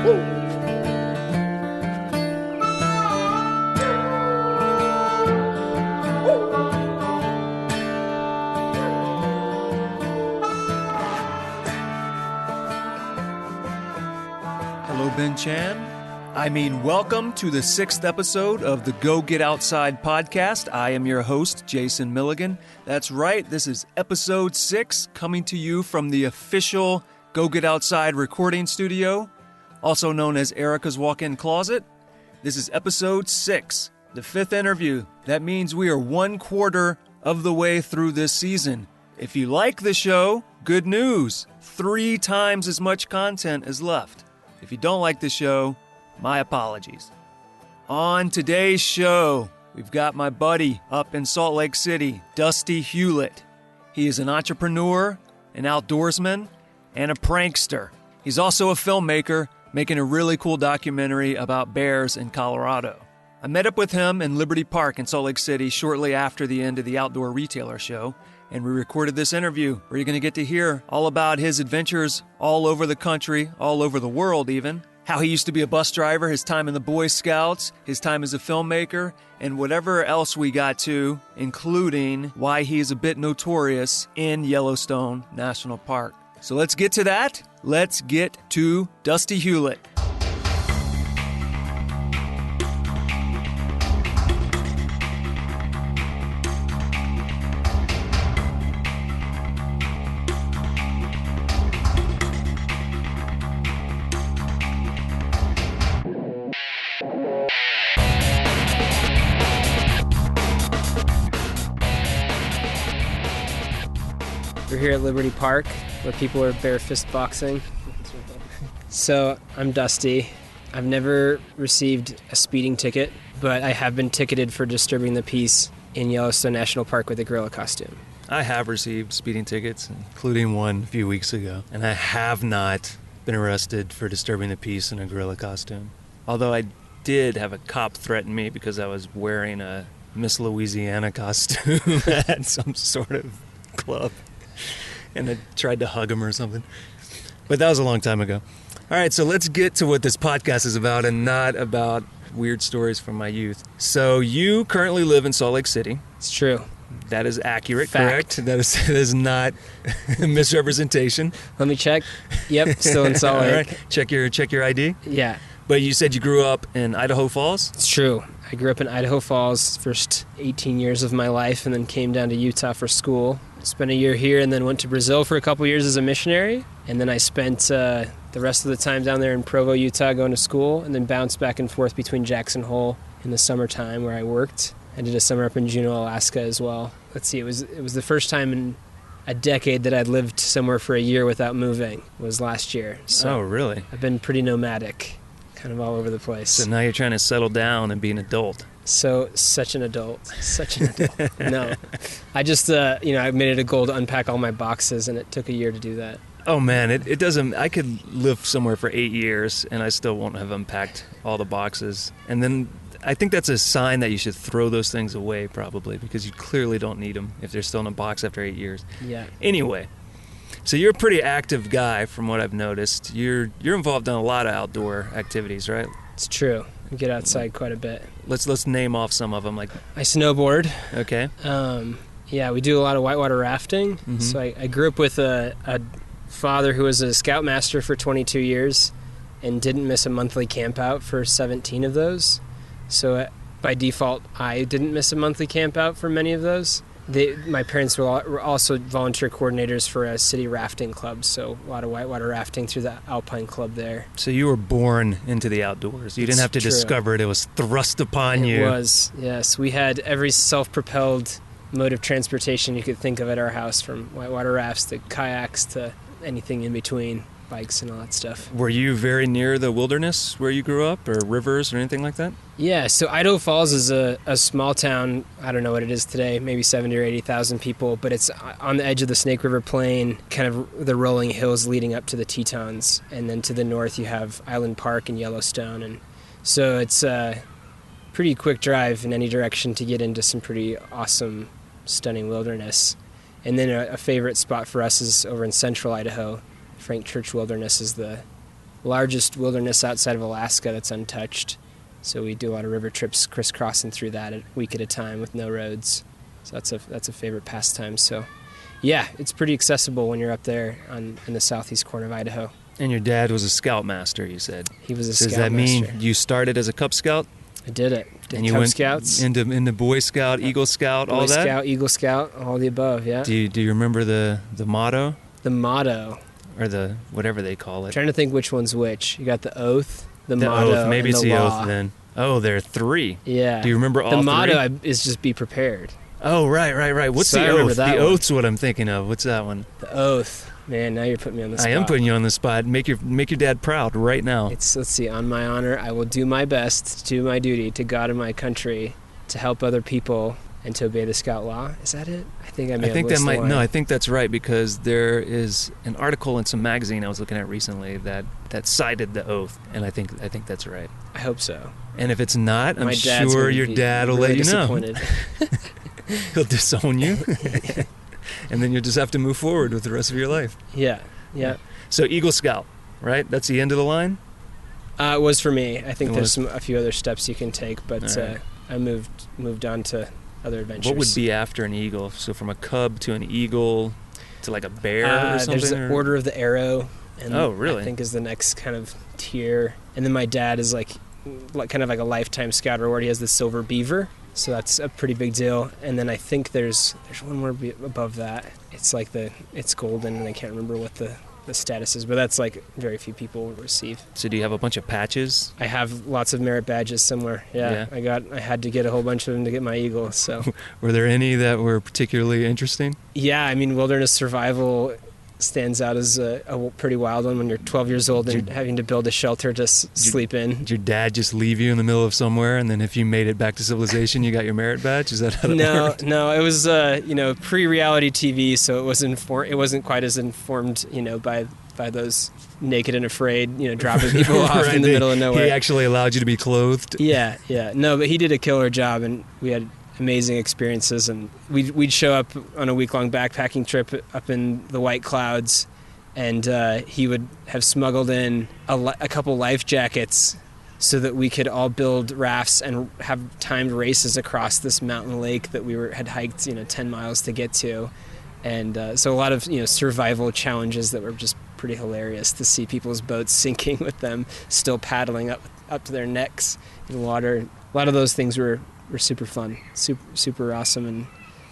Hello, Ben Chan. Welcome to the 6th episode of the Go Get Outside podcast. I am your host, Jason Milligan. That's right, this is episode 6, coming to you from the official Go Get Outside recording studio, also known as Erica's Walk-In Closet. This is episode 6, the 5th interview. That means we are 1/4 of the way through this season. If you like the show, good news. 3 times as much content is left. If you don't like the show, my apologies. On today's show, we've got my buddy up in Salt Lake City, Dusty Hulet. He is an entrepreneur, an outdoorsman, and a prankster. He's also a filmmaker, making a really cool documentary about bears in Colorado. I met up with him in Liberty Park in Salt Lake City shortly after the end of the Outdoor Retailer show, and we recorded this interview where you're going to get to hear all about his adventures all over the country, all over the world even, how he used to be a bus driver, his time in the Boy Scouts, his time as a filmmaker, and whatever else we got to, including why he is a bit notorious in Yellowstone National Park. So let's get to that. Let's get to Dusty Hulet. We're here at Liberty Park, where people are bare fist boxing. So, I'm Dusty. I've never received a speeding ticket, but I have been ticketed for disturbing the peace in Yellowstone National Park with a gorilla costume. I have received speeding tickets, including one a few weeks ago, and I have not been arrested for disturbing the peace in a gorilla costume. Although I did have a cop threaten me because I was wearing a Miss Louisiana costume at some sort of club. And I tried to hug him or something. But that was a long time ago. All right, so let's get to what this podcast is about and not about weird stories from my youth. So you currently live in Salt Lake City. It's true. That is accurate, Fact. correct? That is not a misrepresentation. Let me check. Yep, still in Salt Lake. All right, check your ID. Yeah. But you said you grew up in Idaho Falls? It's true. I grew up in Idaho Falls first 18 years of my life and then came down to Utah for school. Spent a year here and then went to Brazil for a couple years as a missionary. And then I spent the rest of the time down there in Provo, Utah going to school and then bounced back and forth between Jackson Hole in the summertime where I worked. I did a summer up in Juneau, Alaska as well. Let's see, it was the first time in a decade that I'd lived somewhere for a year without moving was last year. So oh, really? I've been pretty nomadic, kind of all over the place. So now you're trying to settle down and be an adult. So, such an adult. No. I just, I made it a goal to unpack all my boxes, and it took a year to do that. Oh, man, it doesn't... I could live somewhere for 8 years, and I still won't have unpacked all the boxes. And then I think that's a sign that you should throw those things away, probably, because you clearly don't need them if they're still in a box after 8 years. Yeah. Anyway, so you're a pretty active guy, from what I've noticed. You're involved in a lot of outdoor activities, right? It's true. I get outside quite a bit. Let's name off some of them. Like I snowboard. Okay. Yeah, we do a lot of whitewater rafting. Mm-hmm. So I grew up with a father who was a scoutmaster for 22 years and didn't miss a monthly camp out for 17 of those. So by default, I didn't miss a monthly camp out for many of those. My parents were also volunteer coordinators for a city rafting club, so a lot of whitewater rafting through the Alpine Club there. So you were born into the outdoors. You didn't have to discover it. It was thrust upon you. It was, yes. We had every self-propelled mode of transportation you could think of at our house, from whitewater rafts to kayaks to anything in between, bikes and all that stuff. Were you very near the wilderness where you grew up, or rivers or anything like that? Yeah, so Idaho Falls is a small town. I don't know what it is today, maybe 70 or 80,000 people, but it's on the edge of the Snake River Plain, kind of the rolling hills leading up to the Tetons. And then to the north you have Island Park and Yellowstone. And so it's a pretty quick drive in any direction to get into some pretty awesome, stunning wilderness. And then a favorite spot for us is over in central Idaho. Frank Church Wilderness is the largest wilderness outside of Alaska that's untouched. So we do a lot of river trips crisscrossing through that a week at a time with no roads. So that's a favorite pastime. So yeah, it's pretty accessible when you're up there in the southeast corner of Idaho. And your dad was a scoutmaster, you said. He was a Does scoutmaster. that mean you started as a Cub Scout? I did it. Did and you Cub went Scouts. into Boy Scout, Eagle Scout, all that? Boy Scout, Eagle Scout, all the above, yeah. Do you remember the motto? The motto. Or the whatever they call it. I'm trying to think which one's which. You got the oath, the The motto, oath. Maybe and it's the the law. oath then. Oh, there are 3. Yeah. Do you remember all the 3? motto is just be prepared. Oh, right. What's So I the remember oath? that The one. oath's what I'm thinking of. What's that one? The oath. Man, now you're putting me on the spot. I am putting you on the spot. Make your dad proud right now. Let's see. On my honor, I will do my best to do my duty to God and my country, to help other people, and to obey the Scout law. Is that it? I think I think that's right, because there is an article in some magazine I was looking at recently that cited the oath, and I think that's right. I hope so. And if it's not, I'm My dad's sure gonna your be dad will really let you know. disappointed. He'll disown you, and then you'll just have to move forward with the rest of your life. Yeah. So Eagle Scout, right? That's the end of the line? It was for me. I think It there's was. a few other steps you can take, but All right. I moved on to other adventures. What would be after an eagle? So from a cub to an eagle to like a bear or something? There's the Order of the Arrow. And Oh, really? I think is the next kind of tier. And then my dad is like kind of like a lifetime scout reward. He has the silver beaver, so that's a pretty big deal. And then I think there's one more above that. It's like it's golden, and I can't remember what the status is, but that's like very few people will receive. So do you have a bunch of patches? I have lots of merit badges somewhere. Yeah. I had to get a whole bunch of them to get my eagle. So Were there any that were particularly interesting? yeah, I mean, wilderness survival stands out as a pretty wild one when you're 12 years old and having to build a shelter to sleep in. Did your dad just leave you in the middle of somewhere, and then if you made it back to civilization, you got your merit badge? Is that how that worked? No, it was pre-reality TV, so it wasn't quite as informed, by those Naked and Afraid, dropping people off Right, in the middle of nowhere. He actually allowed you to be clothed? Yeah. No, but he did a killer job, and we had amazing experiences, and we'd show up on a week-long backpacking trip up in the White Clouds, and he would have smuggled in a couple life jackets so that we could all build rafts and have timed races across this mountain lake that we had hiked 10 miles to get to. And so a lot of survival challenges that were just pretty hilarious to see people's boats sinking with them still paddling up to their necks in water. A lot of those things were super fun, super awesome, and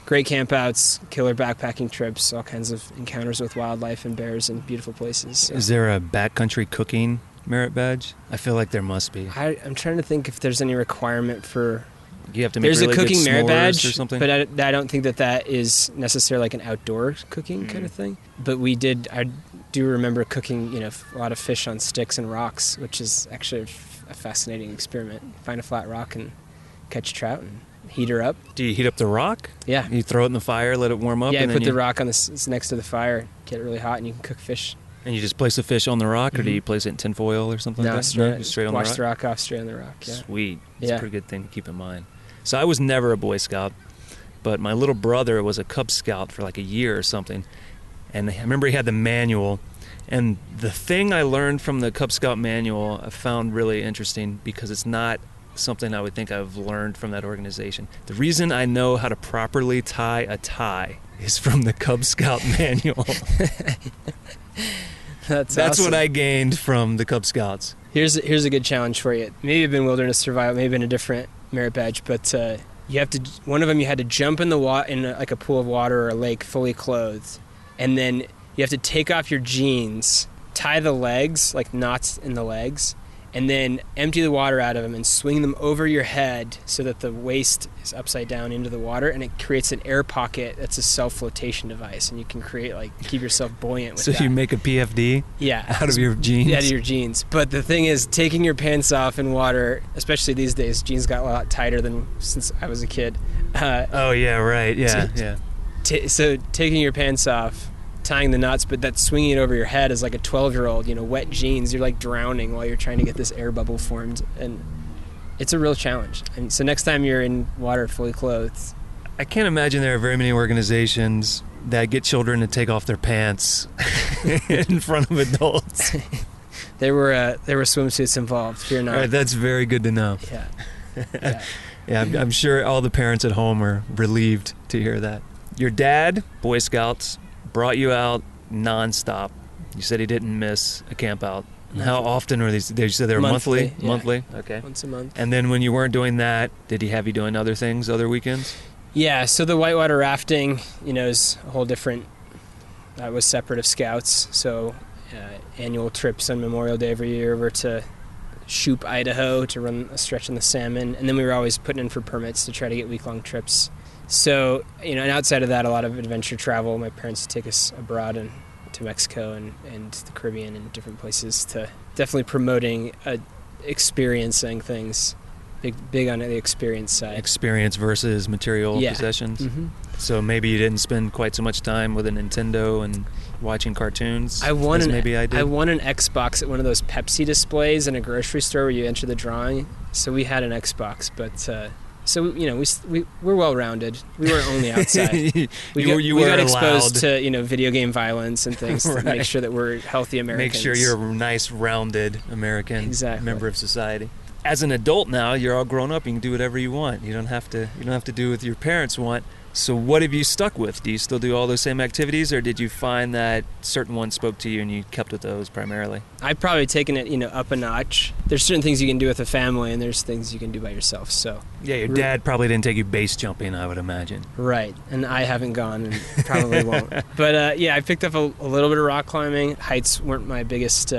great campouts, killer backpacking trips, all kinds of encounters with wildlife and bears in beautiful places. So. Is there a backcountry cooking merit badge? I feel like there must be. I'm trying to think if there's any requirement for... You have to make There's really a cooking good merit s'mores badge, or something? but I don't think that is necessarily like an outdoor cooking kind of thing. But I do remember cooking, a lot of fish on sticks and rocks, which is actually a fascinating experiment. Find a flat rock and catch trout and heat her up. Do you heat up the rock? Yeah. You throw it in the fire, let it warm up? Yeah, and put then the rock on next to the fire, get it really hot, and you can cook fish. And you just place the fish on the rock, or do you place it in tinfoil or something like that? Straight on the rock? Wash the rock off straight on the rock, yeah. Sweet. That's a pretty good thing to keep in mind. So I was never a Boy Scout, but my little brother was a Cub Scout for like a year or something. And I remember he had the manual. And the thing I learned from the Cub Scout manual I found really interesting, because it's not something I would think I've learned from that organization. The reason I know how to properly tie a tie is from the Cub Scout manual. That's awesome. What I gained from the Cub Scouts. Here's a good challenge for you. Maybe you've been wilderness survival, maybe in a different merit badge, but you have to. One of them, you had to jump in the like a pool of water or a lake, fully clothed, and then you have to take off your jeans, tie the legs, like knots in the legs, and then empty the water out of them and swing them over your head so that the waist is upside down into the water, and it creates an air pocket that's a self-flotation device, and you can keep yourself buoyant with that. So you make a PFD out of your jeans? Out of your jeans. But the thing is, taking your pants off in water, especially these days, jeans got a lot tighter than since I was a kid. Oh, yeah, right. Yeah. So taking your pants off, tying the knots, but that's swinging it over your head as like a 12-year-old, wet jeans. You're like drowning while you're trying to get this air bubble formed, and it's a real challenge. And so next time you're in water fully clothed, I can't imagine there are very many organizations that get children to take off their pants in front of adults. There were swimsuits involved. Fear not. All right, that's very good to know. Yeah. Yeah. Yeah, I'm sure all the parents at home are relieved to hear that. Your dad, Boy Scouts, brought you out nonstop. You said he didn't miss a camp out. And how often were these? You said they were monthly? Yeah. Monthly? Okay. Once a month. And then when you weren't doing that, did he have you doing other things, other weekends? Yeah, so the whitewater rafting, is a whole different, that was separate of Scouts. So annual trips on Memorial Day every year over to Shoup, Idaho to run a stretch in the salmon. And then we were always putting in for permits to try to get week-long trips. So, and outside of that, a lot of adventure travel. My parents would take us abroad and to Mexico and the Caribbean and different places to definitely promoting experiencing things. Big on the experience side. Experience versus material possessions. Mm-hmm. So maybe you didn't spend quite so much time with a Nintendo and watching cartoons. I won an Xbox at one of those Pepsi displays in a grocery store where you enter the drawing. So we had an Xbox, but we're well rounded. We weren't only outside. we got exposed to video game violence and things to make sure that we're healthy Americans. Make sure you're a nice rounded American member of society. As an adult now, you're all grown up. You can do whatever you want. You don't have to do what your parents want. So what have you stuck with? Do you still do all those same activities, or did you find that certain ones spoke to you and you kept with those primarily? I've probably taken it, up a notch. There's certain things you can do with a family, and there's things you can do by yourself. So yeah, your dad probably didn't take you base jumping, I would imagine. Right, and I haven't gone and probably won't. But I picked up a little bit of rock climbing. Heights weren't my biggest,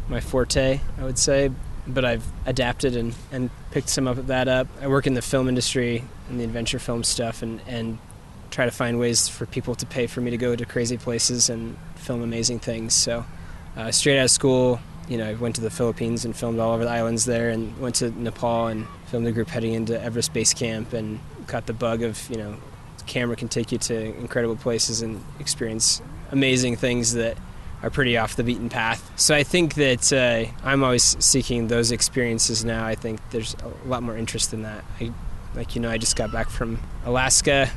my forte, I would say. But I've adapted and picked some of that up. I work in the film industry and the adventure film stuff and try to find ways for people to pay for me to go to crazy places and film amazing things. So straight out of school, I went to the Philippines and filmed all over the islands there, and went to Nepal and filmed a group heading into Everest Base Camp, and got the bug of, the camera can take you to incredible places and experience amazing things that are pretty off the beaten path. So I think that I'm always seeking those experiences now. I think there's a lot more interest in that. I just got back from Alaska,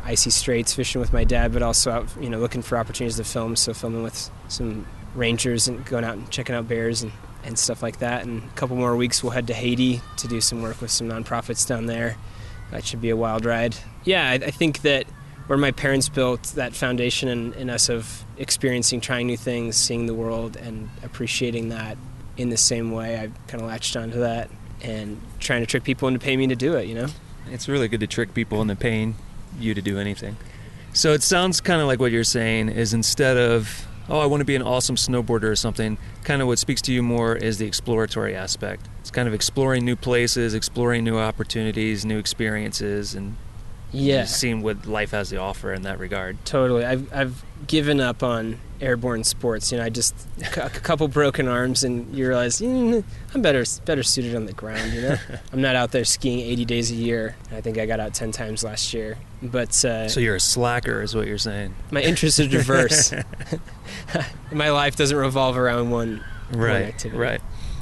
icy straits, fishing with my dad, but also out, looking for opportunities to film. So filming with some rangers and going out and checking out bears and stuff like that. And a couple more weeks we'll head to Haiti to do some work with some nonprofits down there. That should be a wild ride. Yeah, I think that where my parents built that foundation in us of experiencing, trying new things, seeing the world, and appreciating that in the same way, I've kind of latched onto that and trying to trick people into paying me to do it, It's really good to trick people into paying you to do anything. So it sounds kind of like what you're saying is, instead of, I want to be an awesome snowboarder or something, kind of what speaks to you more is the exploratory aspect. It's kind of exploring new places, exploring new opportunities, new experiences, and seeing what life has to offer in that regard. Totally. I've given up on airborne sports. I just a couple broken arms, and you realize I'm better suited on the ground. I'm not out there skiing 80 days a year. I think I got out 10 times last year. But so you're a slacker, is what you're saying. My interests are diverse. My life doesn't revolve around one activity. Right.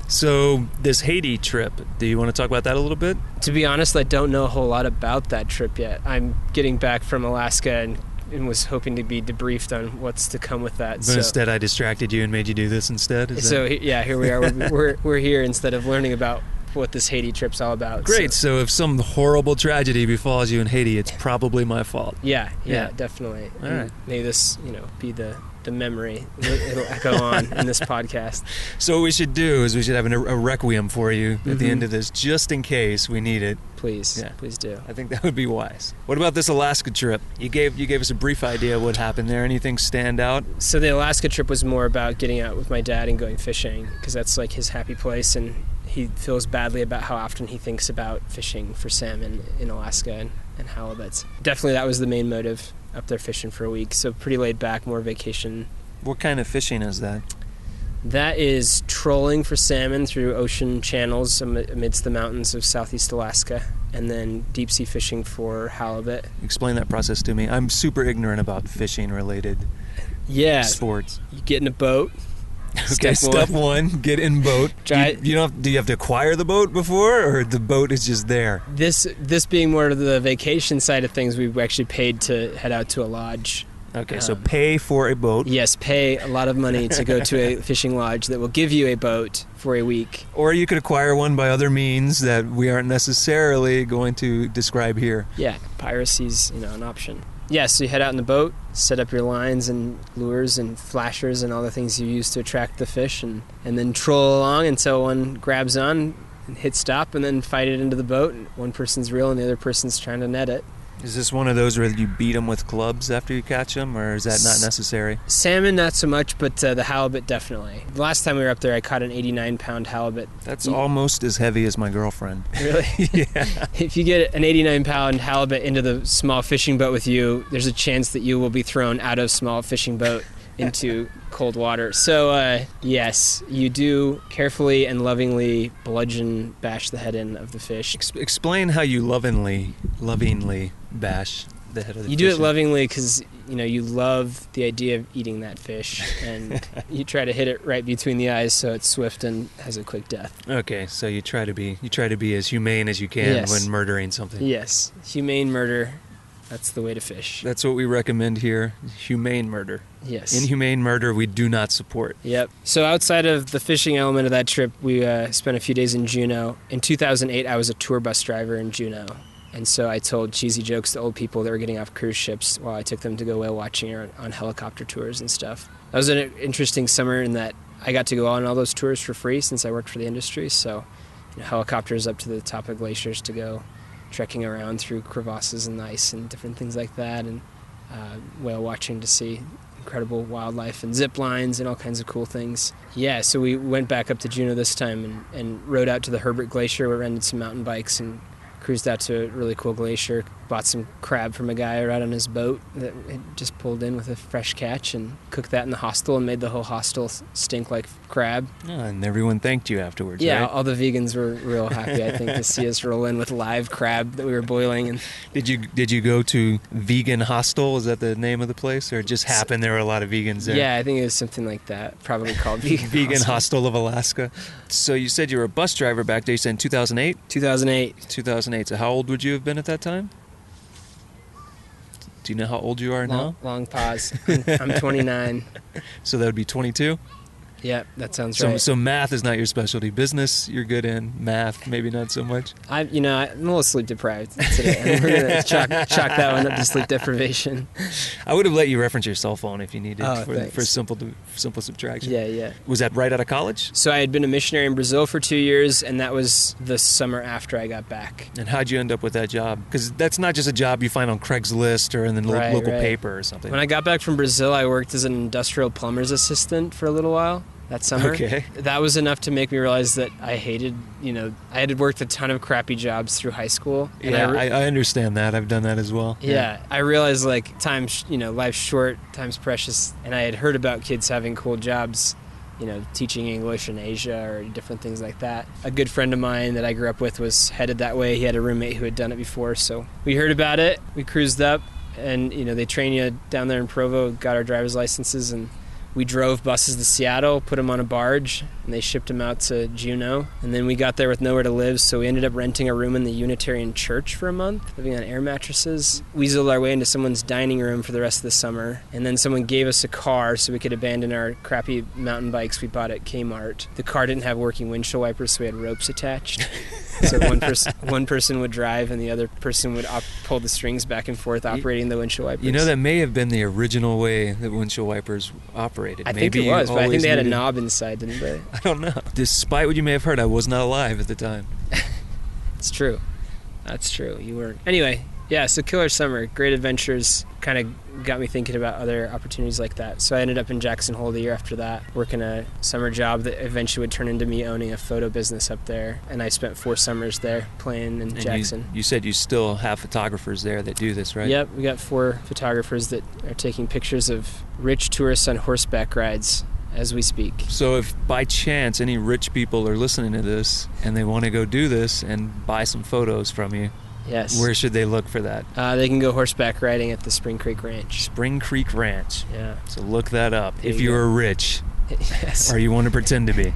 So this Haiti trip, do you want to talk about that a little bit? To be honest, I don't know a whole lot about that trip yet. I'm getting back from Alaska and was hoping to be debriefed on what's to come with that. But instead I distracted you and made you do this instead? Here we are. We're here instead of learning about what this Haiti trip's all about. Great. So if some horrible tragedy befalls you in Haiti, it's probably my fault. Yeah, definitely. All right. May this, be the memory. It'll echo on in this podcast. So what we should do is we should have a requiem for you at the end of this, just in case we need it. Please do. I think that would be wise. What about this Alaska trip? You gave us a brief idea of what happened there. Anything stand out? So the Alaska trip was more about getting out with my dad and going fishing, because that's like his happy place, and he feels badly about how often he thinks about fishing for salmon in Alaska and halibuts. Definitely that was the main motive, up there fishing for a week. So pretty laid back, more vacation. What kind of fishing is that? That is trolling for salmon through ocean channels amidst the mountains of southeast Alaska, and then deep sea fishing for halibut. Explain that process to me. I'm super ignorant about fishing related sports. You get in a boat. Okay, step one, get in boat. Do you have to acquire the boat before, or the boat is just there? This being more of the vacation side of things, we actually paid to head out to a lodge Okay, so pay for a boat. Yes, pay a lot of money to go to a fishing lodge that will give you a boat for a week. Or you could acquire one by other means that we aren't necessarily going to describe here. Yeah, piracy's, an option. Yeah, so you head out in the boat, set up your lines and lures and flashers and all the things you use to attract the fish, and then troll along until one grabs on and hit stop, and then fight it into the boat. And one person's reeling and the other person's trying to net it. Is this one of those where you beat them with clubs after you catch them, or is that not necessary? Salmon, not so much, but the halibut, definitely. The last time we were up there, I caught an 89-pound halibut. That's almost as heavy as my girlfriend. Really? Yeah. If you get an 89-pound halibut into the small fishing boat with you, there's a chance that you will be thrown out of small fishing boat into cold water. So, yes, you do carefully and lovingly bash the head in of the fish. Explain how you lovingly bash the head of the fish. You do it lovingly because, you love the idea of eating that fish, and you try to hit it right between the eyes so it's swift and has a quick death. Okay, so you try to be as humane as you can when murdering something. Yes, humane murder. That's the way to fish. That's what we recommend here, humane murder. Yes. Inhumane murder we do not support. Yep. So outside of the fishing element of that trip, we spent a few days in Juneau. In 2008, I was a tour bus driver in Juneau. And so I told cheesy jokes to old people that were getting off cruise ships while I took them to go whale watching or on helicopter tours and stuff. That was an interesting summer in that I got to go on all those tours for free since I worked for the industry. So helicopters up to the top of glaciers to go trekking around through crevasses and ice and different things like that, and whale watching to see incredible wildlife and zip lines and all kinds of cool things. Yeah, so we went back up to Juneau this time and rode out to the Herbert Glacier. We rented some mountain bikes and cruised out to a really cool glacier, bought some crab from a guy right on his boat that had just pulled in with a fresh catch, and cooked that in the hostel and made the whole hostel stink like crab. Oh, and everyone thanked you afterwards, yeah, right? all the vegans were real happy, I think, to see us roll in with live crab that we were boiling. And Did you go to Vegan Hostel? Is that the name of the place? Or it just happened there were a lot of vegans there? Yeah, I think it was something like that, probably called Vegan Hostel of Alaska. So you said you were a bus driver back there. You said in 2008? 2008. So how old would you have been at that time? Do you know how old you are now? Long pause. I'm 29. So that would be 22? Yeah, that sounds right. So math is not your specialty. Business, you're good in. Math, maybe not so much. I'm a little sleep deprived today. And we're going to chalk that one up to sleep deprivation. I would have let you reference your cell phone if you needed for simple subtraction. Yeah. Was that right out of college? So I had been a missionary in Brazil for 2 years, and that was the summer after I got back. And how'd you end up with that job? Because that's not just a job you find on Craigslist or in the local paper or something. When I got back from Brazil, I worked as an industrial plumber's assistant for a little while. That summer. Okay. That was enough to make me realize that I hated, I had worked a ton of crappy jobs through high school. And yeah, I understand that. I've done that as well. Yeah. I realized time's, life's short, time's precious. And I had heard about kids having cool jobs, teaching English in Asia or different things like that. A good friend of mine that I grew up with was headed that way. He had a roommate who had done it before. So we heard about it. We cruised up and, they train you down there in Provo, got our driver's licenses, and we drove buses to Seattle, put them on a barge, and they shipped them out to Juneau. And then we got there with nowhere to live, so we ended up renting a room in the Unitarian Church for a month, living on air mattresses. Weaseled our way into someone's dining room for the rest of the summer. And then someone gave us a car so we could abandon our crappy mountain bikes we bought at Kmart. The car didn't have working windshield wipers, so we had ropes attached. So one person would drive and the other person would pull the strings back and forth, operating the windshield wipers. That may have been the original way that windshield wipers operated. I think it was, but I think they had a knob inside, didn't they? I don't know. Despite what you may have heard, I was not alive at the time. It's true. That's true. You weren't. Anyway, yeah, so killer summer. Great adventures. Kind of got me thinking about other opportunities like that. So I ended up in Jackson Hole the year after that, working a summer job that eventually would turn into me owning a photo business up there. And I spent 4 summers there playing in Jackson. You said you still have photographers there that do this, right? Yep, we got 4 photographers that are taking pictures of rich tourists on horseback rides as we speak. So if by chance any rich people are listening to this and they want to go do this and buy some photos from you, yes, where should they look for that? They can go horseback riding at the Spring Creek Ranch. Spring Creek Ranch. Yeah. So look that up there if you're rich. Yes. Or you want to pretend to be.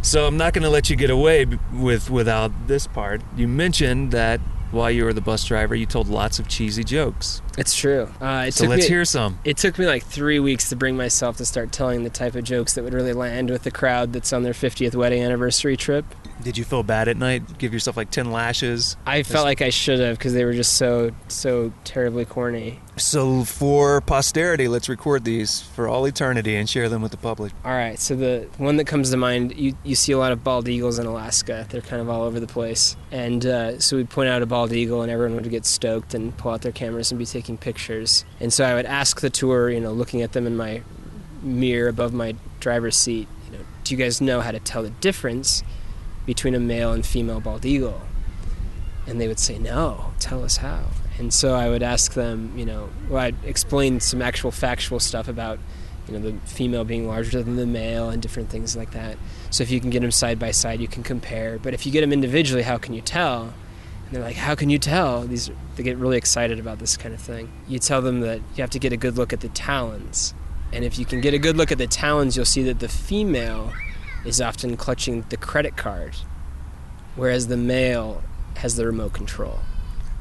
So I'm not going to let you get away without this part. You mentioned that while you were the bus driver, you told lots of cheesy jokes. It's true. So let's hear some. It took me like 3 weeks to bring myself to start telling the type of jokes that would really land with the crowd that's on their 50th wedding anniversary trip. Did you feel bad at night? Give yourself like 10 lashes? I felt like I should have, because they were just so terribly corny. So for posterity, let's record these for all eternity and share them with the public. All right, so the one that comes to mind, you see a lot of bald eagles in Alaska. They're kind of all over the place. And so we'd point out a bald eagle, and everyone would get stoked and pull out their cameras and be taking pictures. And so I would ask the tour, looking at them in my mirror above my driver's seat, do you guys know how to tell the difference between a male and female bald eagle? And they would say, no, tell us how. And so I would ask them, I'd explain some actual factual stuff about, the female being larger than the male and different things like that. So if you can get them side by side, you can compare. But if you get them individually, how can you tell? And they're like, how can you tell? They get really excited about this kind of thing. You tell them that you have to get a good look at the talons. And if you can get a good look at the talons, you'll see that the female is often clutching the credit card, whereas the male has the remote control.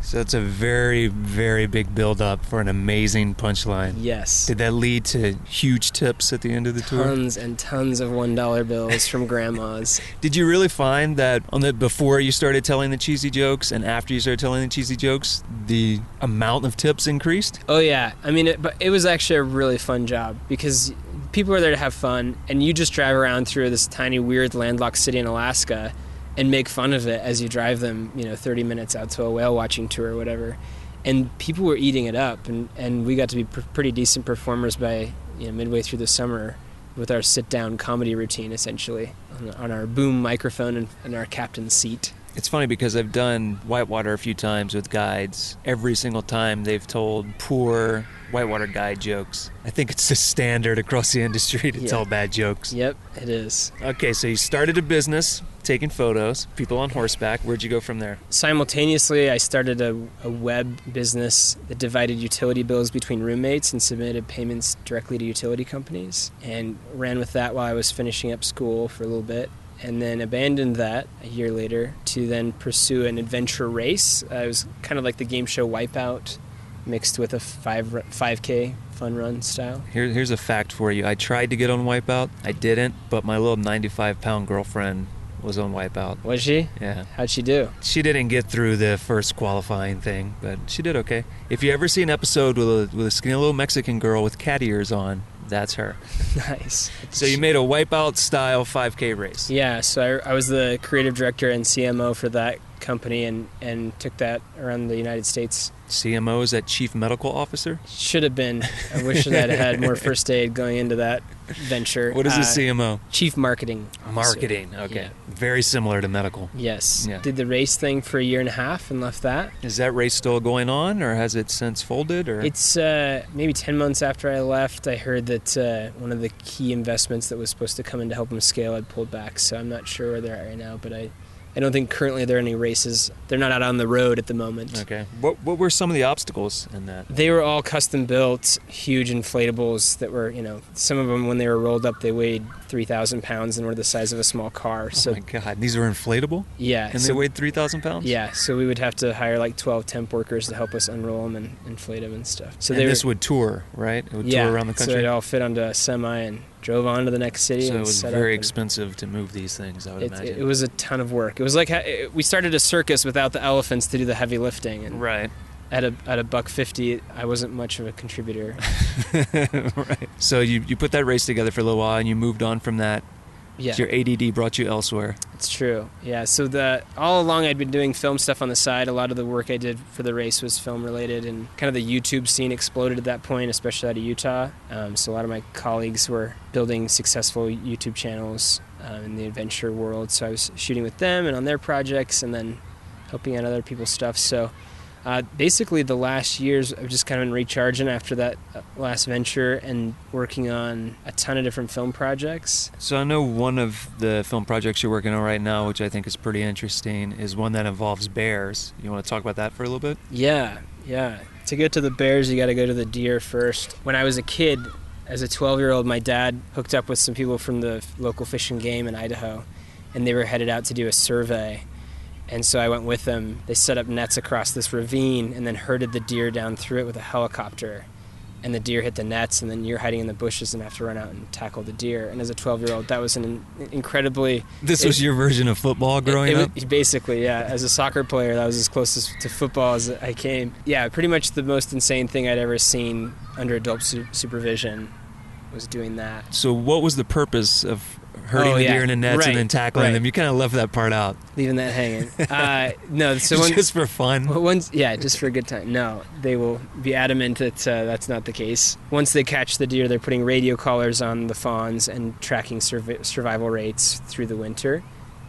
So it's a very, very big build-up for an amazing punchline. Yes. Did that lead to huge tips at the end of the tour? Tons and tons of $1 bills from grandmas. Did you really find that before you started telling the cheesy jokes and after you started telling the cheesy jokes, the amount of tips increased? Oh, yeah. I mean, it was actually a really fun job because people are there to have fun, and you just drive around through this tiny, weird, landlocked city in Alaska and make fun of it as you drive them, 30 minutes out to a whale watching tour or whatever. And people were eating it up, and we got to be pretty decent performers by midway through the summer with our sit-down comedy routine, essentially, on our boom microphone and our captain's seat. It's funny because I've done whitewater a few times with guides. Every single time they've told poor whitewater guide jokes. I think it's the standard across the industry to tell bad jokes. Yep, it is. Okay, so you started a business taking photos, people on horseback. Where'd you go from there? Simultaneously, I started a web business that divided utility bills between roommates and submitted payments directly to utility companies, and ran with that while I was finishing up school for a little bit. And then abandoned that a year later to then pursue an adventure race. It was kind of like the game show Wipeout mixed with a 5K fun run style. Here's a fact for you. I tried to get on Wipeout. I didn't, but my little 95-pound girlfriend was on Wipeout. Was she? Yeah. How'd she do? She didn't get through the first qualifying thing, but she did okay. If you ever see an episode with a skinny little Mexican girl with cat ears on, that's her. Nice. So you made a Wipeout-style 5K race. Yeah, so I was the creative director and CMO for that company and took that around the United States. CMO, is that Chief Medical Officer? Should have been. I wish that I had more first aid going into that venture. What is a CMO? Chief Marketing Officer. Marketing, okay. Yeah. Very similar to medical. Yes. Yeah. Did the race thing for a year and a half and left that. Is that race still going on, or has it since folded? Or It's maybe 10 months after I left, I heard that one of the key investments that was supposed to come in to help them scale had pulled back, so I'm not sure where they're at right now, but I don't think currently there are any races. They're not out on the road at the moment. Okay. What were some of the obstacles in that? They were all custom built, huge inflatables that were, some of them when they were rolled up, they weighed 3,000 pounds and were the size of a small car. Oh my God. These were inflatable? Yeah. And they weighed 3,000 pounds? Yeah. So we would have to hire like 12 temp workers to help us unroll them and inflate them and stuff. So this would tour, right? It would tour around the country? So it all fit onto a semi and drove on to the next city. So and it was set very up expensive to move these things, I would imagine. It was a ton of work. It was like we started a circus without the elephants to do the heavy lifting. And right. At $150, I wasn't much of a contributor. Right. So you put that race together for a little while and you moved on from that. Yeah. Your ADD brought you elsewhere. It's true. Yeah. So all along I'd been doing film stuff on the side. A lot of the work I did for the race was film related, and kind of the YouTube scene exploded at that point, especially out of Utah. So a lot of my colleagues were building successful YouTube channels in the adventure world. So I was shooting with them and on their projects, and then helping out other people's stuff. So basically the last years I've just kind of been recharging after that last venture and working on a ton of different film projects. So I know one of the film projects you're working on right now, which I think is pretty interesting, is one that involves bears. You want to talk about that for a little bit? Yeah. To get to the bears, you got to go to the deer first. When I was a kid, as a 12-year-old, my dad hooked up with some people from the local Fish and Game in Idaho, and they were headed out to do a survey. And so I went with them. They set up nets across this ravine and then herded the deer down through it with a helicopter. And the deer hit the nets, and then you're hiding in the bushes and have to run out and tackle the deer. And as a 12-year-old, that was an incredibly... This was your version of football growing up? Basically, yeah. As a soccer player, that was as close to football as I came. Yeah, pretty much the most insane thing I'd ever seen under adult supervision was doing that. So what was the purpose of herding the deer in the nets and then tackling them? You kind of left that part out. Leaving that hanging. No, so just for fun? Just for a good time. No, they will be adamant that that's not the case. Once they catch the deer, they're putting radio collars on the fawns and tracking survival rates through the winter.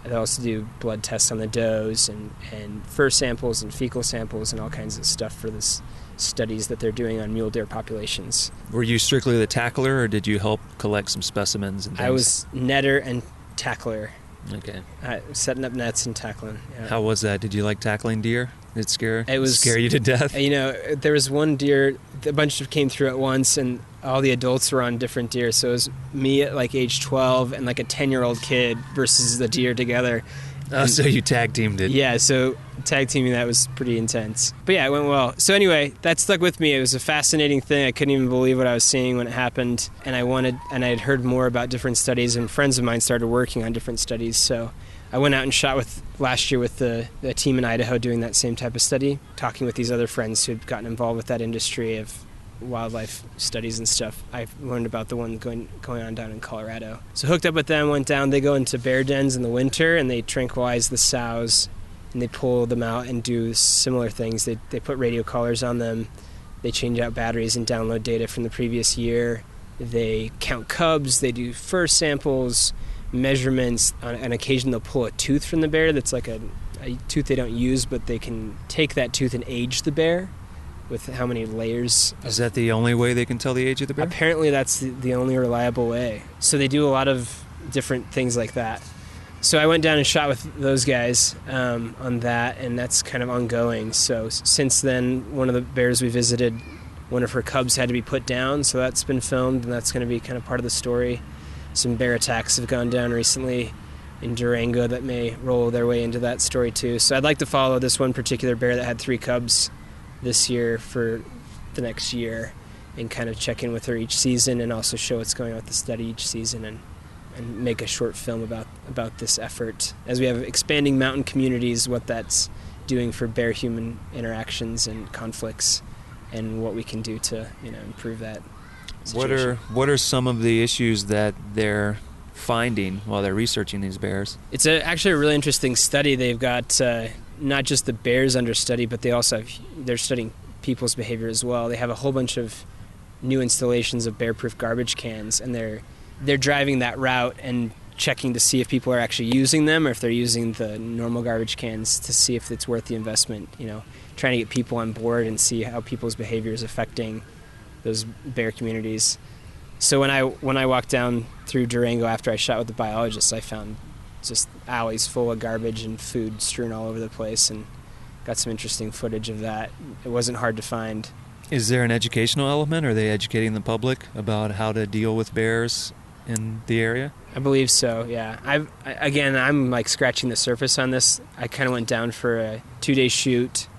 They also do blood tests on the does and fur samples and fecal samples and all kinds of stuff for this studies that they're doing on mule deer populations. Were you strictly the tackler, or did you help collect some specimens and things? I was netter and tackler. Okay. Setting up nets and tackling. Yeah. How was that? Did you like tackling deer? Did it scare you to death? There was one deer, a bunch of came through at once, and all the adults were on different deer. So it was me at like age 12 and like a 10-year-old kid versus the deer together. So you tag teamed it. Yeah, so tag teaming that was pretty intense. But yeah, it went well. So anyway, that stuck with me. It was a fascinating thing. I couldn't even believe what I was seeing when it happened. And I had heard more about different studies, and friends of mine started working on different studies. So I went out and shot last year with the team in Idaho doing that same type of study, talking with these other friends who had gotten involved with that industry of wildlife studies and stuff. I learned about the one going on down in Colorado. So hooked up with them, went down. They go into bear dens in the winter and they tranquilize the sows and they pull them out and do similar things. They put radio collars on them. They change out batteries and download data from the previous year. They count cubs. They do fur samples, measurements. On an occasion they'll pull a tooth from the bear that's like a tooth they don't use, but they can take that tooth and age the bear with how many layers. Is that the only way they can tell the age of the bear? Apparently that's the only reliable way. So they do a lot of different things like that. So I went down and shot with those guys on that, and that's kind of ongoing. So since then, one of the bears we visited, one of her cubs had to be put down, so that's been filmed, and that's going to be kind of part of the story. Some bear attacks have gone down recently in Durango that may roll their way into that story too. So I'd like to follow this one particular bear that had 3 cubs this year for the next year and kind of check in with her each season and also show what's going on with the study each season and make a short film about this effort. As we have expanding mountain communities, what that's doing for bear-human interactions and conflicts and what we can do to improve that situation. What are some of the issues that they're finding while they're researching these bears? It's actually a really interesting study. They've got not just the bears under study, but they're studying people's behavior as well. They have a whole bunch of new installations of bear-proof garbage cans, and they're driving that route and checking to see if people are actually using them or if they're using the normal garbage cans to see if it's worth the investment, trying to get people on board and see how people's behavior is affecting those bear communities. So when I walked down through Durango after I shot with the biologists, I found just alleys full of garbage and food strewn all over the place and got some interesting footage of that. It wasn't hard to find. Is there an educational element? Are they educating the public about how to deal with bears in the area? I believe so, yeah. I'm like scratching the surface on this. I kind of went down for a 2-day shoot,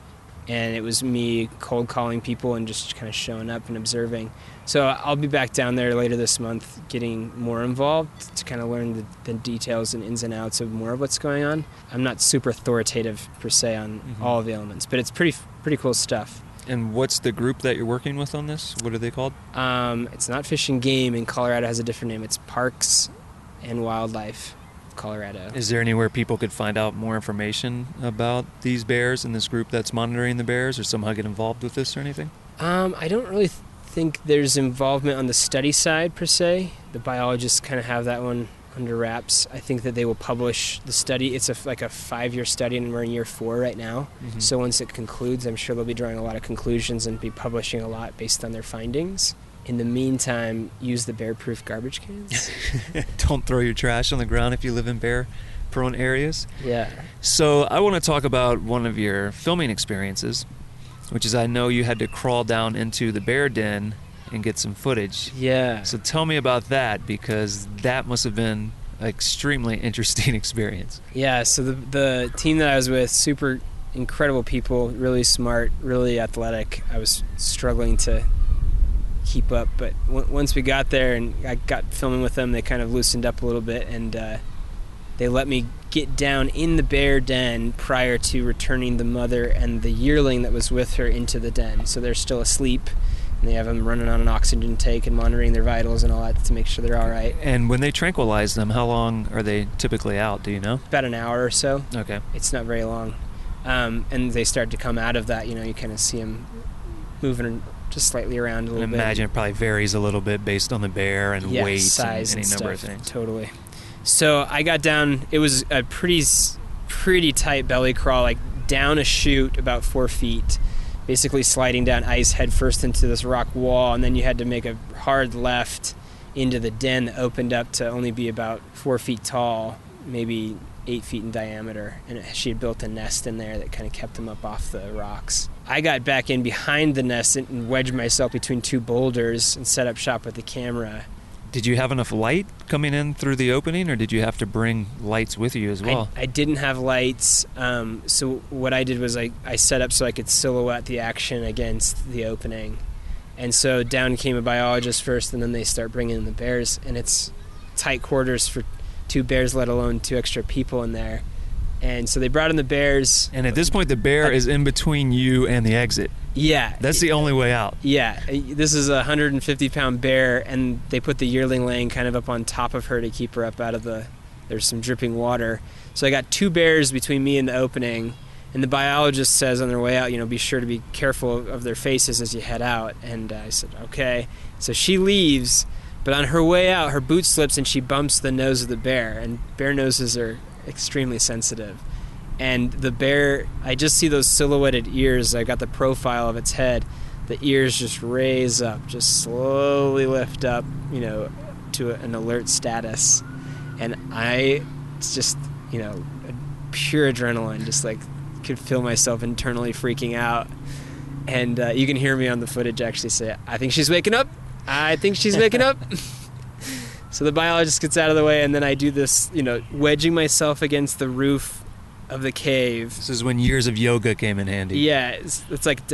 and it was me cold calling people and just kind of showing up and observing. So I'll be back down there later this month getting more involved to kind of learn the details and ins and outs of more of what's going on. I'm not super authoritative per se on all of the elements, but it's pretty cool stuff. And what's the group that you're working with on this? What are they called? It's not Fish and Game in Colorado. It has a different name. It's Parks and Wildlife Colorado. Is there anywhere people could find out more information about these bears and this group that's monitoring the bears, or somehow get involved with this or anything? I don't really think there's involvement on the study side per se. The biologists kind of have that one under wraps. I think that they will publish the study. It's like a 5-year study, and we're in year 4 right now. So once it concludes, I'm sure they'll be drawing a lot of conclusions and be publishing a lot based on their findings. In the meantime, use the bear-proof garbage cans. Don't throw your trash on the ground if you live in bear-prone areas. Yeah. So I want to talk about one of your filming experiences, which is I know you had to crawl down into the bear den and get some footage. Yeah. So tell me about that, because that must have been extremely interesting experience. Yeah, so the team that I was with, super incredible people, really smart, really athletic. I was struggling to keep up, but once we got there and I got filming with them, they kind of loosened up a little bit, and they let me get down in the bear den prior to returning the mother and the yearling that was with her into the den. So they're still asleep, and they have them running on an oxygen tank and monitoring their vitals and all that to make sure they're all right. And when they tranquilize them, how long are they typically out, do you know? About an hour or so. Okay. It's not very long. And they start to come out of that, you kind of see them moving just slightly around a little bit. I imagine it probably varies a little bit based on the bear and weight, size, and any and number stuff. of things. Totally. So I got down, it was a pretty tight belly crawl, like down a chute about 4 feet, basically sliding down ice head first into this rock wall, and then you had to make a hard left into the den that opened up to only be about 4 feet tall, maybe 8 feet in diameter, and she had built a nest in there that kind of kept them up off the rocks. I got back in behind the nest and wedged myself between two boulders and set up shop with the camera. Did you have enough light coming in through the opening, or did you have to bring lights with you as well? I didn't have lights, so what I did was I set up so I could silhouette the action against the opening. And so down came a biologist first, and then they start bringing in the bears, and it's tight quarters for 2 bears, let alone 2 extra people in there. And so they brought in the bears. And at this point, the bear is in between you and the exit. Yeah. That's the only way out. Yeah. This is a 150-pound bear, and they put the yearling laying kind of up on top of her to keep her up out of there's some dripping water. So I got 2 bears between me and the opening, and the biologist says on their way out, be sure to be careful of their faces as you head out. And I said, okay. So she leaves, but on her way out, her boot slips and she bumps the nose of the bear, and bear noses are extremely sensitive. And the bear, I just see those silhouetted ears. I got the profile of its head. The ears just raise up, just slowly lift up, to an alert status. And it's just, pure adrenaline, just like could feel myself internally freaking out. And you can hear me on the footage actually say, I think she's waking up. I think she's waking up. So the biologist gets out of the way, and then I do this, wedging myself against the roof of the cave. This is when years of yoga came in handy. Yeah, it's like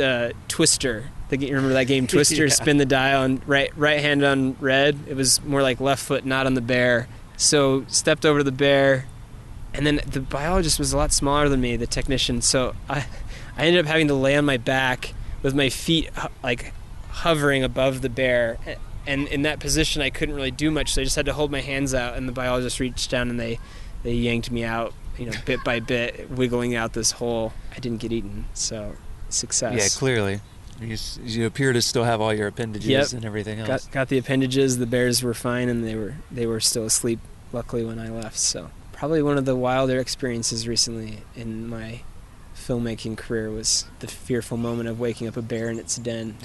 Twister. You remember that game Twister? Yeah. Spin the dial and right hand on red. It was more like left foot, not on the bear. So stepped over to the bear, and then the biologist was a lot smaller than me, the technician. So I ended up having to lay on my back with my feet like hovering above the bear. And in that position, I couldn't really do much, so I just had to hold my hands out, and the biologist reached down and they yanked me out, bit by bit, wiggling out this hole. I didn't get eaten, so success. Yeah, clearly. You appear to still have all your appendages and everything else. Got the appendages. The bears were fine, and they were still asleep, luckily, when I left. So probably one of the wilder experiences recently in my filmmaking career was the fearful moment of waking up a bear in its den.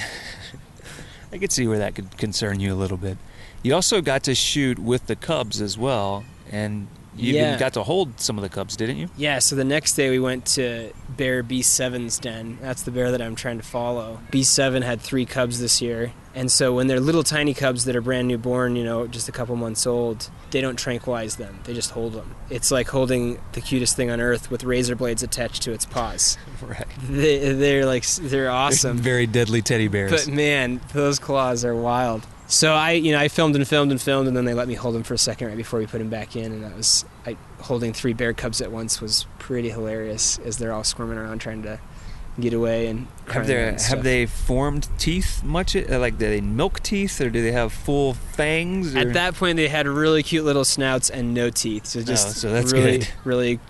I could see where that could concern you a little bit. You also got to shoot with the cubs as well, and you even got to hold some of the cubs, didn't you? Yeah, so the next day we went to bear B7's den. That's the bear that I'm trying to follow. B7 had 3 cubs this year, and so when they're little tiny cubs that are brand new born, just a couple months old, they don't tranquilize them. They just hold them. It's like holding the cutest thing on earth with razor blades attached to its paws. Right. They're awesome. They're very deadly teddy bears. But man, those claws are wild. So I filmed, and then they let me hold him for a second right before we put him back in, and holding 3 bear cubs at once was pretty hilarious as they're all squirming around trying to get away and have they formed teeth much? Like, do they milk teeth, or do they have full fangs? Or? At that point, they had really cute little snouts and no teeth. So so that's really, good. Really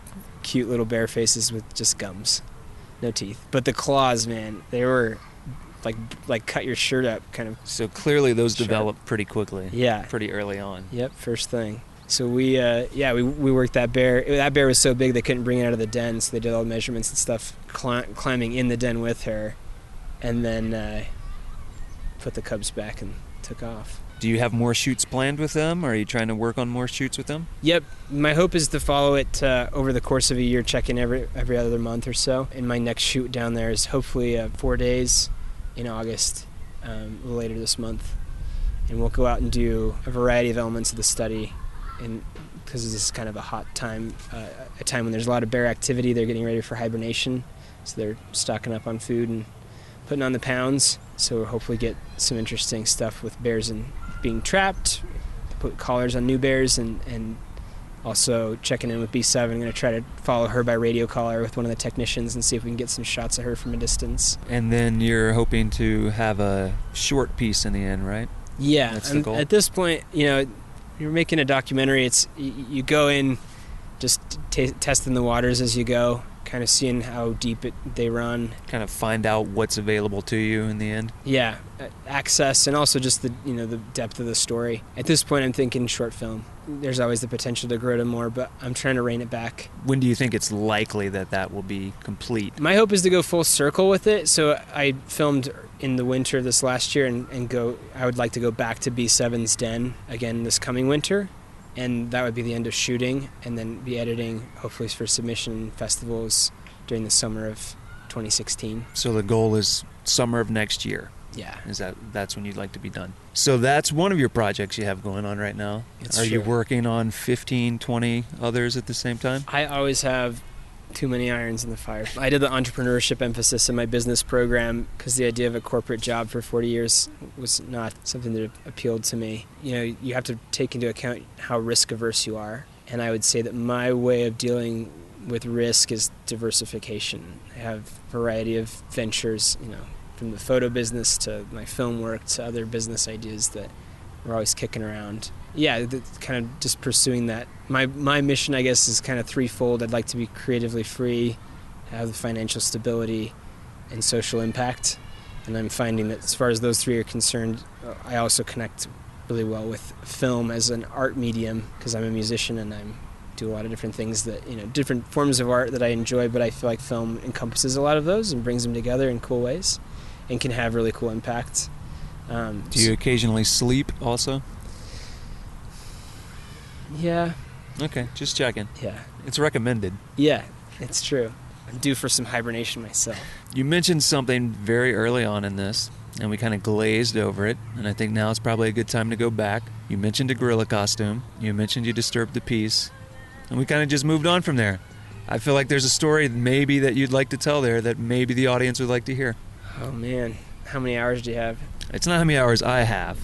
cute little bear faces with just gums, no teeth. But the claws, man, they were like cut your shirt up kind of. So clearly those developed pretty quickly. Yeah. Pretty early on. Yep, first thing. So we worked that bear. That bear was so big they couldn't bring it out of the den, so they did all the measurements and stuff, climbing in the den with her, and then put the cubs back and took off. Do you have more shoots planned with them, or are you trying to work on more shoots with them? Yep. My hope is to follow it over the course of a year, check in every other month or so. And my next shoot down there is hopefully 4 days in August, later this month. And we'll go out and do a variety of elements of the study and because this is kind of a hot time, a time when there's a lot of bear activity. They're getting ready for hibernation, so they're stocking up on food and putting on the pounds. So we'll hopefully get some interesting stuff with bears and being trapped, put collars on new bears, and also checking in with B7. I'm going to try to follow her by radio collar with one of the technicians and see if we can get some shots of her from a distance. And then you're hoping to have a short piece in the end, right? Yeah. That's the goal. At this point, you're making a documentary. It's you go in just testing the waters as you go, kind of seeing how deep they run. Kind of find out what's available to you in the end. Yeah, access, and also just the depth of the story. At this point, I'm thinking short film. There's always the potential to grow to more, but I'm trying to rein it back. When do you think it's likely that will be complete? My hope is to go full circle with it. So I filmed in the winter this last year I would like to go back to B7's den again this coming winter. And that would be the end of shooting, and then be editing, hopefully for submission festivals during the summer of 2016. So the goal is summer of next year. Yeah. That's when you'd like to be done. So that's one of your projects you have going on right now. Are you working on 15, 20 others at the same time? I always have too many irons in the fire. I did the entrepreneurship emphasis in my business program because the idea of a corporate job for 40 years was not something that appealed to me. You have to take into account how risk averse you are. And I would say that my way of dealing with risk is diversification. I have a variety of ventures, from the photo business to my film work to other business ideas that we're always kicking around. Yeah, kind of just pursuing that. My mission, I guess, is kind of threefold. I'd like to be creatively free, have the financial stability, and social impact. And I'm finding that as far as those three are concerned, I also connect really well with film as an art medium because I'm a musician and I do a lot of different things that, different forms of art that I enjoy, but I feel like film encompasses a lot of those and brings them together in cool ways and can have really cool impact. Do you occasionally sleep also? Yeah. Okay, just checking. Yeah. It's recommended. Yeah, it's true. I'm due for some hibernation myself. You mentioned something very early on in this, and we kind of glazed over it, and I think now is probably a good time to go back. You mentioned a gorilla costume. You mentioned you disturbed the peace, and we kind of just moved on from there. I feel like there's a story maybe that you'd like to tell there that maybe the audience would like to hear. Oh, man. How many hours do you have? It's not how many hours I have.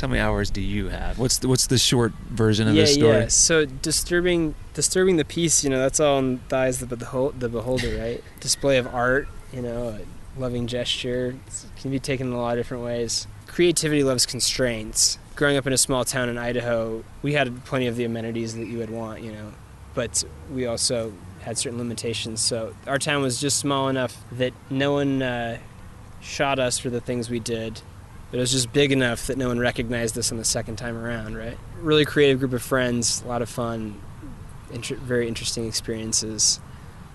How many hours do you have? What's the short version of this story? Yeah. So disturbing the peace, that's all in the eyes of the beholder, right? Display of art, a loving gesture. It can be taken in a lot of different ways. Creativity loves constraints. Growing up in a small town in Idaho, we had plenty of the amenities that you would want, but we also had certain limitations. So our town was just small enough that no one shot us for the things we did. But it was just big enough that no one recognized us on the second time around, right? Really creative group of friends, a lot of fun, very interesting experiences.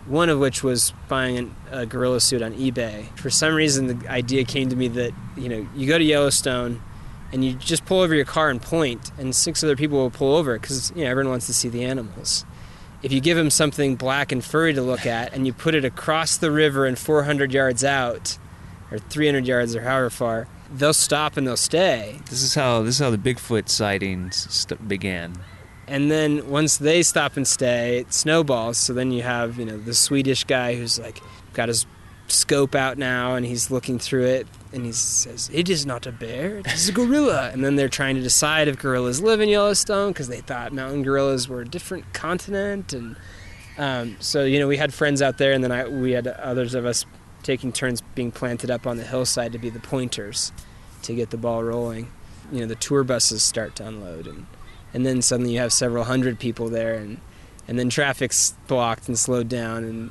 One of which was buying a gorilla suit on eBay. For some reason, the idea came to me that, you go to Yellowstone and you just pull over your car and point, and 6 other people will pull over because, everyone wants to see the animals. If you give them something black and furry to look at and you put it across the river and 400 yards out, or 300 yards or however far, they'll stop and they'll stay. This is how the Bigfoot sightings began. And then once they stop and stay, it snowballs. So then you have, the Swedish guy who's got his scope out now and he's looking through it and he says, "It is not a bear, it is a gorilla." And then they're trying to decide if gorillas live in Yellowstone because they thought mountain gorillas were a different continent. And so, we had friends out there, and then we had others of us taking turns being planted up on the hillside to be the pointers to get the ball rolling. The tour buses start to unload, and then suddenly you have several hundred people there, and then traffic's blocked and slowed down,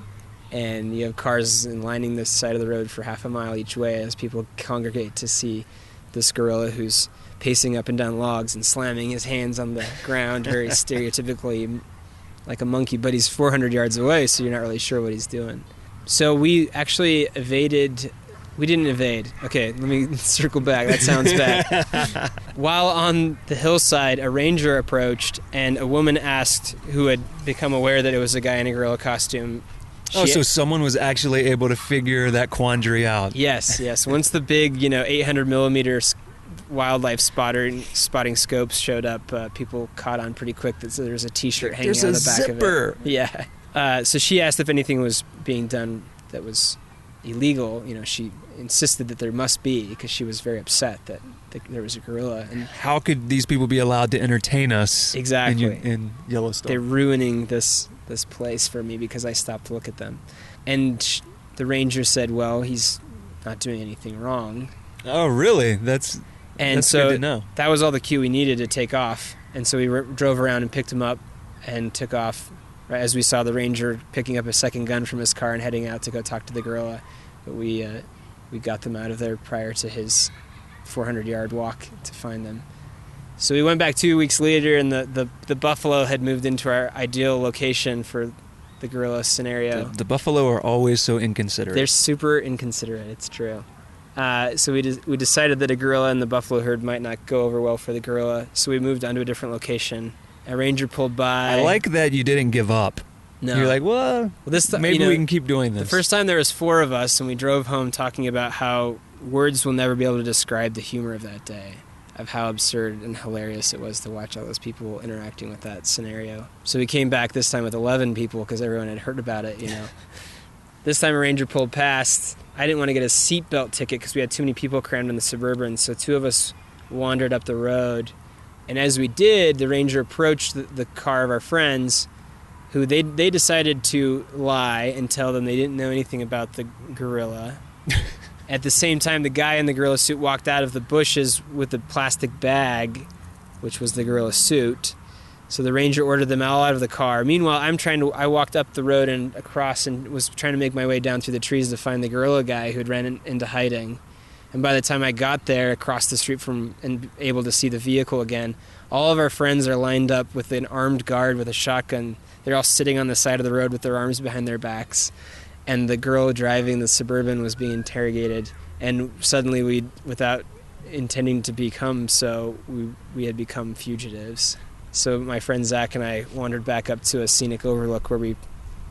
and you have cars lining the side of the road for half a mile each way as people congregate to see this gorilla who's pacing up and down logs and slamming his hands on the ground very stereotypically like a monkey, but he's 400 yards away, so you're not really sure what he's doing. So we actually evaded. We didn't evade. Okay, let me circle back. That sounds bad. While on the hillside, a ranger approached, and a woman asked, who had become aware that it was a guy in a gorilla costume. So someone was actually able to figure that quandary out. Yes. Once the big, 800 millimeter wildlife spotting scopes showed up, people caught on pretty quick that there was a T-shirt hanging There's out a the back zipper. of it. Yeah. So she asked if anything was being done that was illegal. She insisted that there must be, because she was very upset that there was a gorilla. And how could these people be allowed to entertain us? Exactly. In Yellowstone. They're ruining this place for me because I stopped to look at them. And the ranger said, well, he's not doing anything wrong. Oh, really? That's good to know. That was all the cue we needed to take off. And so we drove around and picked him up and took off right as we saw the ranger picking up a second gun from his car and heading out to go talk to the gorilla. But we got them out of there prior to his 400-yard walk to find them. So we went back 2 weeks later, and the buffalo had moved into our ideal location for the gorilla scenario. The buffalo are always so inconsiderate. They're super inconsiderate, it's true. So we decided that a gorilla and the buffalo herd might not go over well for the gorilla, so we moved on to a different location. A ranger pulled by. I like that you didn't give up. No. You're like, well maybe we can keep doing this. The first time there was 4 of us, and we drove home talking about how words will never be able to describe the humor of that day, of how absurd and hilarious it was to watch all those people interacting with that scenario. So we came back this time with 11 people because everyone had heard about it, This time a ranger pulled past. I didn't want to get a seatbelt ticket because we had too many people crammed in the Suburban, so 2 of us wandered up the road. And as we did, the ranger approached the car of our friends, who they decided to lie and tell them they didn't know anything about the gorilla. At the same time, the guy in the gorilla suit walked out of the bushes with a plastic bag, which was the gorilla suit. So the ranger ordered them all out of the car. Meanwhile, I walked up the road and across and was trying to make my way down through the trees to find the gorilla guy who had ran into hiding. And by the time I got there, across the street and able to see the vehicle again, all of our friends are lined up with an armed guard with a shotgun. They're all sitting on the side of the road with their arms behind their backs. And the girl driving the Suburban was being interrogated. And suddenly without intending to become so, we had become fugitives. So my friend Zach and I wandered back up to a scenic overlook where we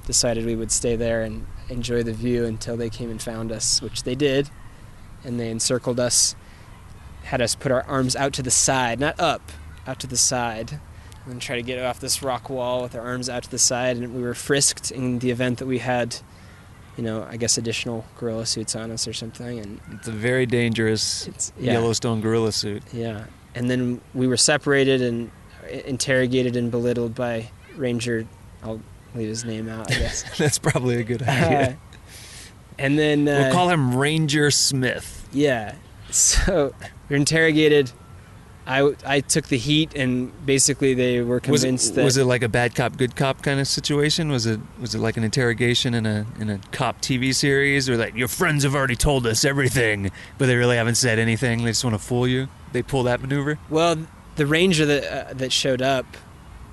decided we would stay there and enjoy the view until they came and found us, which they did. And they encircled us, had us put our arms out to the side, not up, out to the side, and then try to get off this rock wall with our arms out to the side. And we were frisked in the event that we had, I guess additional gorilla suits on us or something. And it's a very dangerous Yellowstone gorilla suit. Yeah. And then we were separated and interrogated and belittled by Ranger, I'll leave his name out, I guess. That's probably a good idea. And then we'll call him Ranger Smith. Yeah. So we were interrogated. I took the heat, and basically they were convinced that... Was it like a bad cop, good cop kind of situation? Was it like an interrogation in a cop TV series? Or like, your friends have already told us everything, but they really haven't said anything, they just want to fool you? They pull that maneuver? Well, the ranger that showed up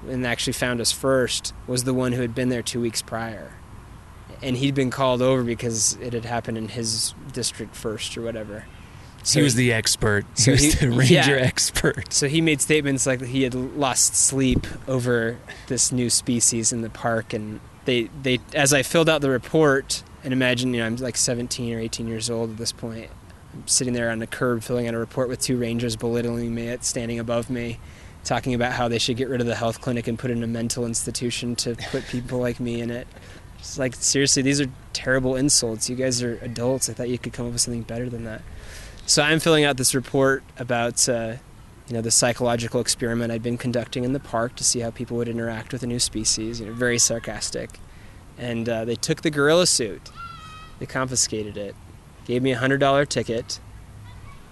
and actually found us first was the one who had been there 2 weeks prior. And he'd been called over because it had happened in his district first or whatever. So he was the expert. He was the ranger expert. So he made statements like he had lost sleep over this new species in the park. And they as I filled out the report, and imagine, I'm like 17 or 18 years old at this point. I'm sitting there on the curb filling out a report with 2 rangers belittling me, standing above me, talking about how they should get rid of the health clinic and put in a mental institution to put people like me in it. It's like, seriously, these are terrible insults. You guys are adults. I thought you could come up with something better than that. So I'm filling out this report about, the psychological experiment I'd been conducting in the park to see how people would interact with a new species. Very sarcastic. And they took the gorilla suit. They confiscated it. Gave me a $100 ticket.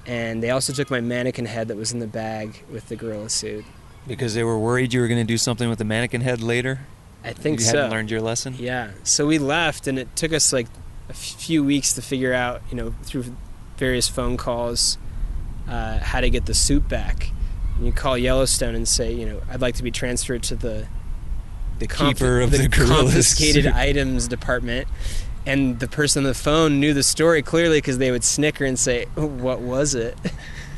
And they also took my mannequin head that was in the bag with the gorilla suit. Because they were worried you were going to do something with the mannequin head later? I think so. You hadn't learned your lesson? Yeah. So we left, and it took us like a few weeks to figure out, through various phone calls, how to get the suit back. And you call Yellowstone and say, I'd like to be transferred to the keeper of the confiscated suit. Items department. And the person on the phone knew the story clearly because they would snicker and say, oh, what was it?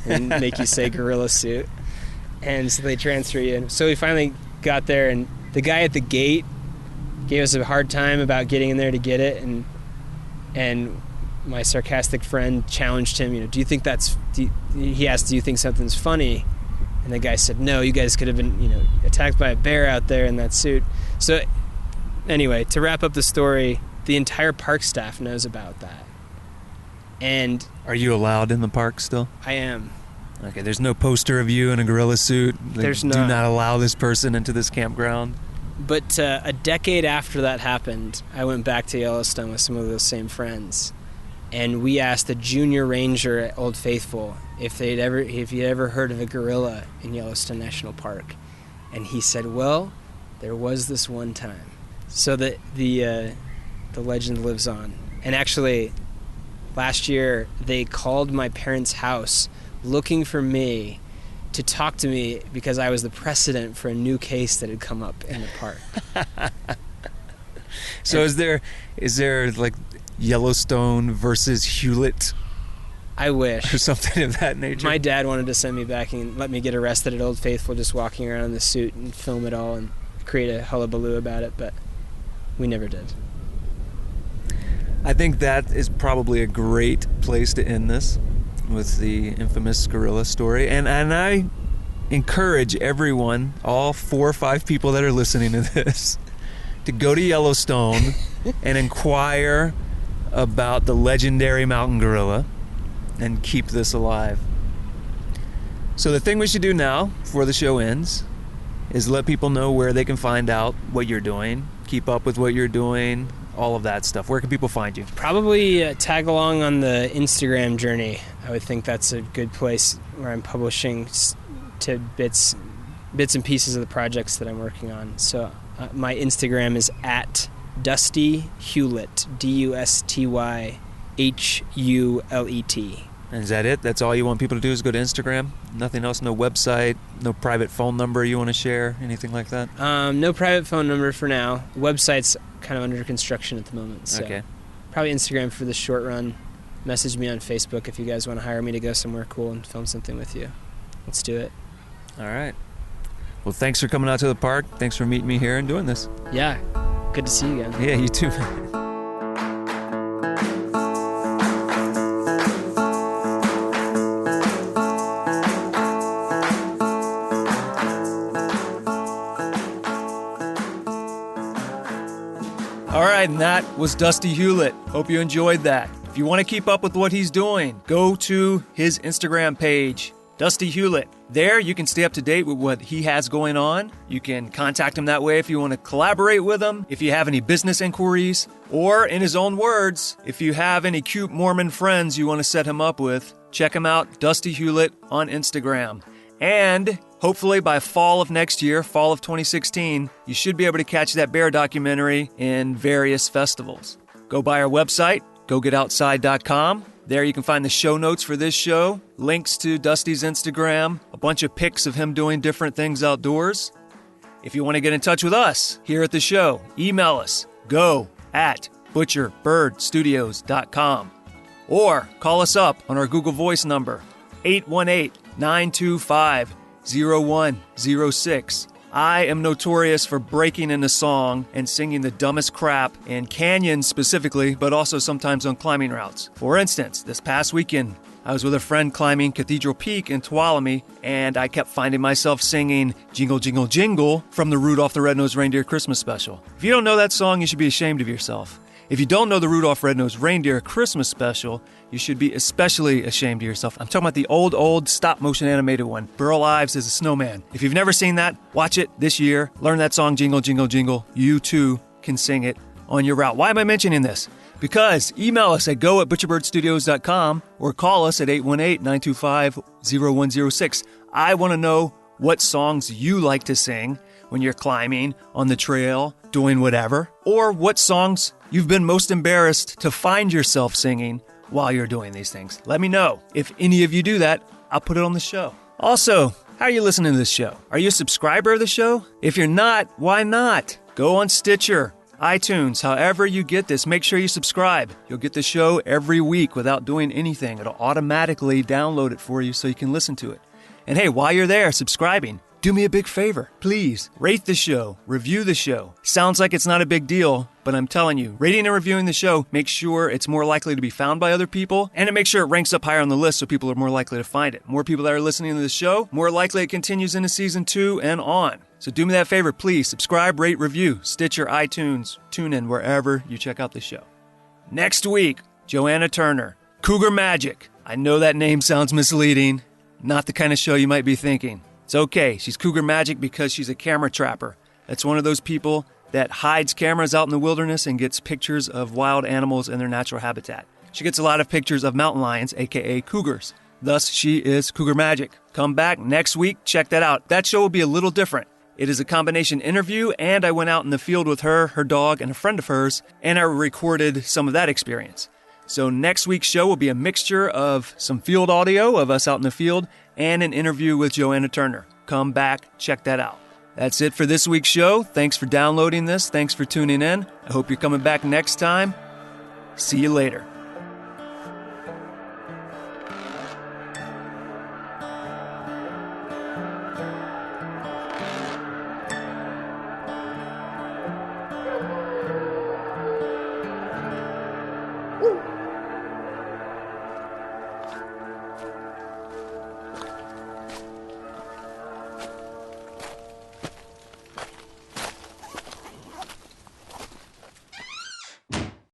And make you say gorilla suit. And so they transfer you. So we finally got there, and the guy at the gate gave us a hard time about getting in there to get it, and my sarcastic friend challenged him, do you think he asked, do you think something's funny? And the guy said, no, you guys could have been, attacked by a bear out there in that suit. So anyway, to wrap up the story, the entire park staff knows about that. And are you allowed in the park still? I am. Okay, there's no poster of you in a gorilla suit. There's do not allow this person into this campground. But a decade after that happened, I went back to Yellowstone with some of those same friends. And we asked the junior ranger at Old Faithful if he'd ever heard of a gorilla in Yellowstone National Park, and he said, "Well, there was this one time." So the legend lives on. And actually, last year they called my parents' house looking for me to talk to me because I was the precedent for a new case that had come up in the park. So is there like Yellowstone versus Hulet? I wish. Or something of that nature. My dad wanted to send me back and let me get arrested at Old Faithful just walking around in the suit and film it all and create a hullabaloo about it, but we never did. I think that is probably a great place to end this with the infamous gorilla story. And I encourage everyone, all 4 or 5 people that are listening to this, to go to Yellowstone and inquire about the legendary mountain gorilla and keep this alive. So the thing we should do now, before the show ends, is let people know where they can find out what you're doing, keep up with what you're doing, all of that stuff. Where can people find you? Probably tag along on the Instagram journey. I would think that's a good place where I'm publishing bits and pieces of the projects that I'm working on. So my Instagram is at Dusty Hulet, DUSTYHULET. And is that it? That's all you want people to do is go to Instagram? Nothing else? No website? No private phone number you want to share? Anything like that? No private phone number for now. Website's kind of under construction at the moment. So okay. Probably Instagram for the short run. Message me on Facebook if you guys want to hire me to go somewhere cool and film something with you. Let's do it. All right. Well, thanks for coming out to the park. Thanks for meeting me here and doing this. Yeah. Good to see you again. Yeah, you too. All right, and that was Dusty Hulet. Hope you enjoyed that. If you want to keep up with what he's doing, go to his Instagram page, Dusty Hulet. There, you can stay up to date with what he has going on. You can contact him that way if you want to collaborate with him, if you have any business inquiries, or in his own words, if you have any cute Mormon friends you want to set him up with, check him out, Dusty Hulet on Instagram. And hopefully by fall of next year, fall of 2016, you should be able to catch that bear documentary in various festivals. Go by our website, gogetoutside.com. There you can find the show notes for this show, links to Dusty's Instagram, a bunch of pics of him doing different things outdoors. If you want to get in touch with us here at the show, email us, go@butcherbirdstudios.com. Or call us up on our Google Voice number, 818-925-0106. I am notorious for breaking into song and singing the dumbest crap in canyons specifically, but also sometimes on climbing routes. For instance, this past weekend, I was with a friend climbing Cathedral Peak in Tuolumne, and I kept finding myself singing Jingle, Jingle, Jingle from the Rudolph the Red-Nosed Reindeer Christmas special. If you don't know that song, you should be ashamed of yourself. If you don't know the Rudolph Red-Nosed Reindeer Christmas special, you should be especially ashamed of yourself. I'm talking about the old stop-motion animated one, Burl Ives as a snowman. If you've never seen that, watch it this year. Learn that song, Jingle, Jingle, Jingle. You, too, can sing it on your route. Why am I mentioning this? Because email us at go@butcherbirdstudios.com or call us at 818-925-0106. I want to know what songs you like to sing when you're climbing, on the trail, doing whatever, or what songs you've been most embarrassed to find yourself singing while you're doing these things. Let me know. If any of you do that, I'll put it on the show. Also, how are you listening to this show? Are you a subscriber of the show? If you're not, why not? Go on Stitcher, iTunes, however you get this, make sure you subscribe. You'll get the show every week without doing anything. It'll automatically download it for you so you can listen to it. And hey, while you're there subscribing, do me a big favor. Please rate the show, review the show. Sounds like it's not a big deal, but I'm telling you, rating and reviewing the show makes sure it's more likely to be found by other people, and it makes sure it ranks up higher on the list so people are more likely to find it. More people that are listening to the show, more likely it continues into season 2 and on. So do me that favor, please subscribe, rate, review, Stitcher, iTunes, TuneIn, wherever you check out the show. Next week, Joanna Turner, Cougar Magic. I know that name sounds misleading. Not the kind of show you might be thinking. It's okay. She's Cougar Magic because she's a camera trapper. That's one of those people that hides cameras out in the wilderness and gets pictures of wild animals in their natural habitat. She gets a lot of pictures of mountain lions, a.k.a. cougars. Thus, she is Cougar Magic. Come back next week. Check that out. That show will be a little different. It is a combination interview, and I went out in the field with her, her dog, and a friend of hers, and I recorded some of that experience. So next week's show will be a mixture of some field audio of us out in the field and an interview with Joanna Turner. Come back, check that out. That's it for this week's show. Thanks for downloading this. Thanks for tuning in. I hope you're coming back next time. See you later.